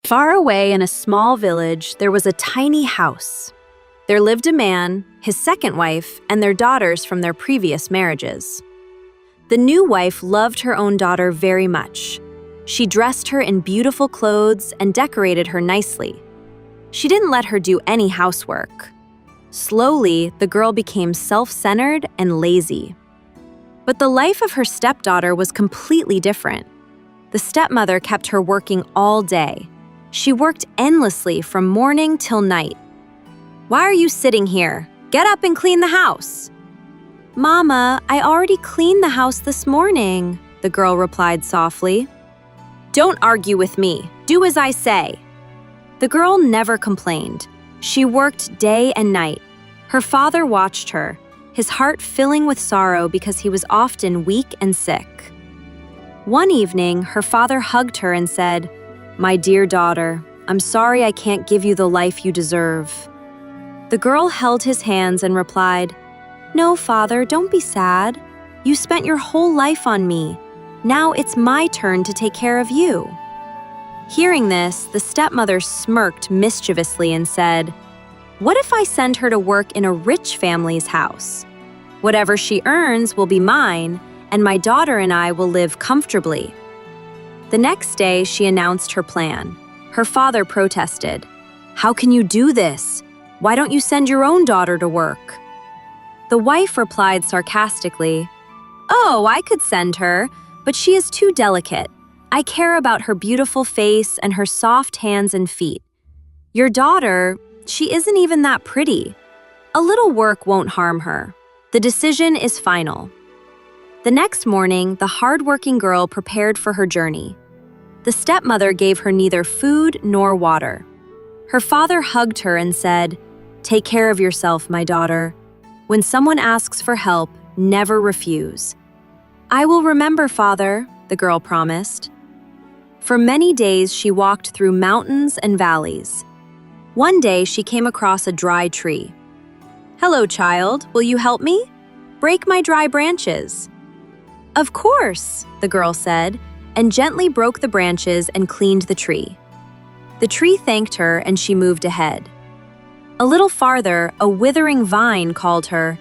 Far away in a small village, there was a tiny house. There lived a man, his second wife, and their daughters from their previous marriages. The new wife loved her own daughter very much. She dressed her in beautiful clothes and decorated her nicely. She didn't let her do any housework. Slowly, the girl became self-centered and lazy. But the life of her stepdaughter was completely different. The stepmother kept her working all day. She worked endlessly from morning till night. "Why are you sitting here? Get up and clean the house." "Mama, I already cleaned the house this morning," the girl replied softly. "Don't argue with me. Do as I say." The girl never complained. She worked day and night. Her father watched her, his heart filling with sorrow because he was often weak and sick. One evening, her father hugged her and said, "My dear daughter, I'm sorry I can't give you the life you deserve." The girl held his hands and replied, "No, father, don't be sad. You spent your whole life on me. Now it's my turn to take care of you." Hearing this, the stepmother smirked mischievously and said, "What if I send her to work in a rich family's house? Whatever she earns will be mine, and my daughter and I will live comfortably." The next day, she announced her plan. Her father protested, "How can you do this? Why don't you send your own daughter to work?" The wife replied sarcastically, "Oh, I could send her, but she is too delicate. I care about her beautiful face and her soft hands and feet. Your daughter, she isn't even that pretty. A little work won't harm her. The decision is final." The next morning, the hardworking girl prepared for her journey. The stepmother gave her neither food nor water. Her father hugged her and said, "Take care of yourself, my daughter. When someone asks for help, never refuse." "I will remember, father," the girl promised. For many days, she walked through mountains and valleys. One day, she came across a dry tree. "Hello, child. Will you help me? Break my dry branches." "Of course," the girl said, and gently broke the branches and cleaned the tree. The tree thanked her and she moved ahead. A little farther, a withering vine called her,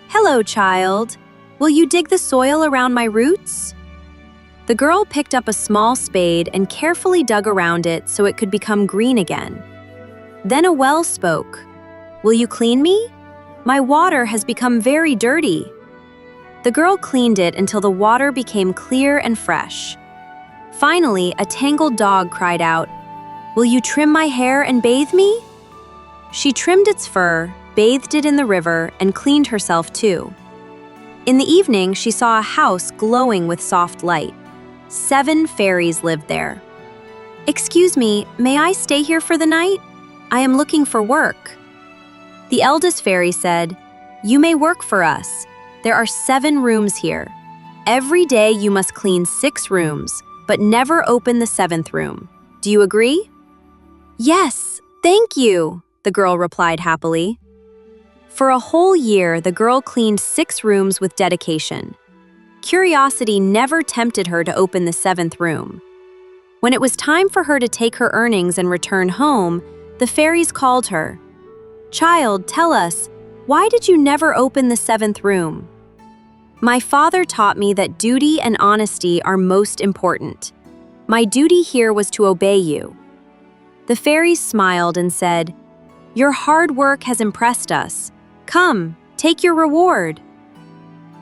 "Hello, child. Will you dig the soil around my roots?" The girl picked up a small spade and carefully dug around it so it could become green again. Then a well spoke, "Will you clean me? My water has become very dirty." The girl cleaned it until the water became clear and fresh. Finally, a tangled dog cried out, "Will you trim my hair and bathe me?" She trimmed its fur, bathed it in the river, and cleaned herself too. In the evening, she saw a house glowing with soft light. 7 fairies lived there. "Excuse me, may I stay here for the night? I am looking for work." The eldest fairy said, "You may work for us. There are 7 rooms here. Every day you must clean 6 rooms, but never open the 7th room. Do you agree?" "Yes, thank you," the girl replied happily. For a whole year, the girl cleaned 6 rooms with dedication. Curiosity never tempted her to open the 7th room. When it was time for her to take her earnings and return home, the fairies called her. "Child, tell us, why did you never open the 7th room?" "My father taught me that duty and honesty are most important. My duty here was to obey you." The fairies smiled and said, "Your hard work has impressed us. Come, take your reward."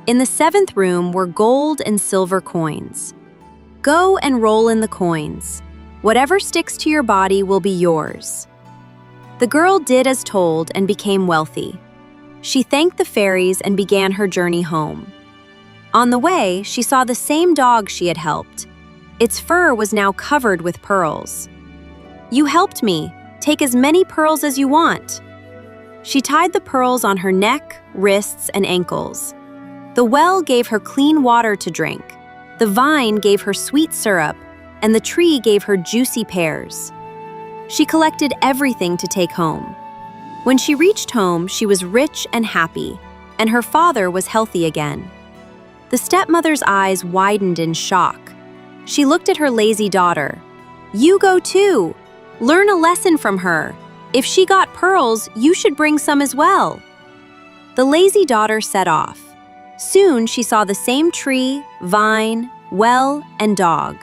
In the 7th room were gold and silver coins. "Go and roll in the coins. Whatever sticks to your body will be yours." The girl did as told and became wealthy. She thanked the fairies and began her journey home. On the way, she saw the same dog she had helped. Its fur was now covered with pearls. "You helped me. Take as many pearls as you want." She tied the pearls on her neck, wrists, and ankles. The well gave her clean water to drink. The vine gave her sweet syrup, and the tree gave her juicy pears. She collected everything to take home. When she reached home, she was rich and happy, and her father was healthy again. The stepmother's eyes widened in shock. She looked at her lazy daughter. "You go too. Learn a lesson from her. If she got pearls, you should bring some as well." The lazy daughter set off. Soon she saw the same tree, vine, well, and dog.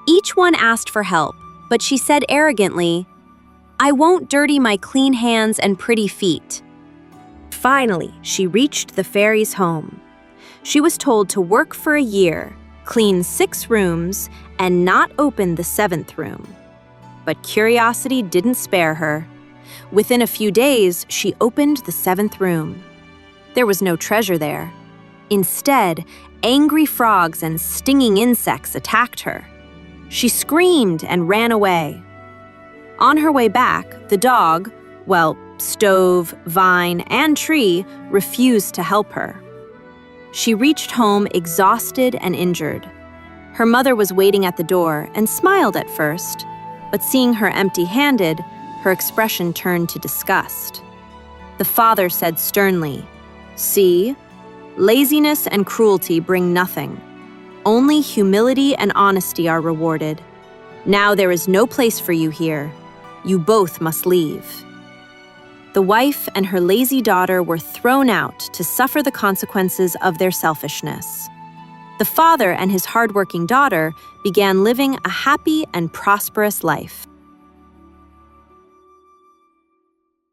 Each one asked for help, but she said arrogantly, "I won't dirty my clean hands and pretty feet." Finally, she reached the fairy's home. She was told to work for a year, clean 6 rooms, and not open the 7th room. But curiosity didn't spare her. Within a few days, she opened the 7th room. There was no treasure there. Instead, angry frogs and stinging insects attacked her. She screamed and ran away. On her way back, the dog, stove, vine, and tree refused to help her. She reached home exhausted and injured. Her mother was waiting at the door and smiled at first, but seeing her empty-handed, her expression turned to disgust. The father said sternly, "See, laziness and cruelty bring nothing. Only humility and honesty are rewarded. Now there is no place for you here. You both must leave." The wife and her lazy daughter were thrown out to suffer the consequences of their selfishness. The father and his hardworking daughter began living a happy and prosperous life.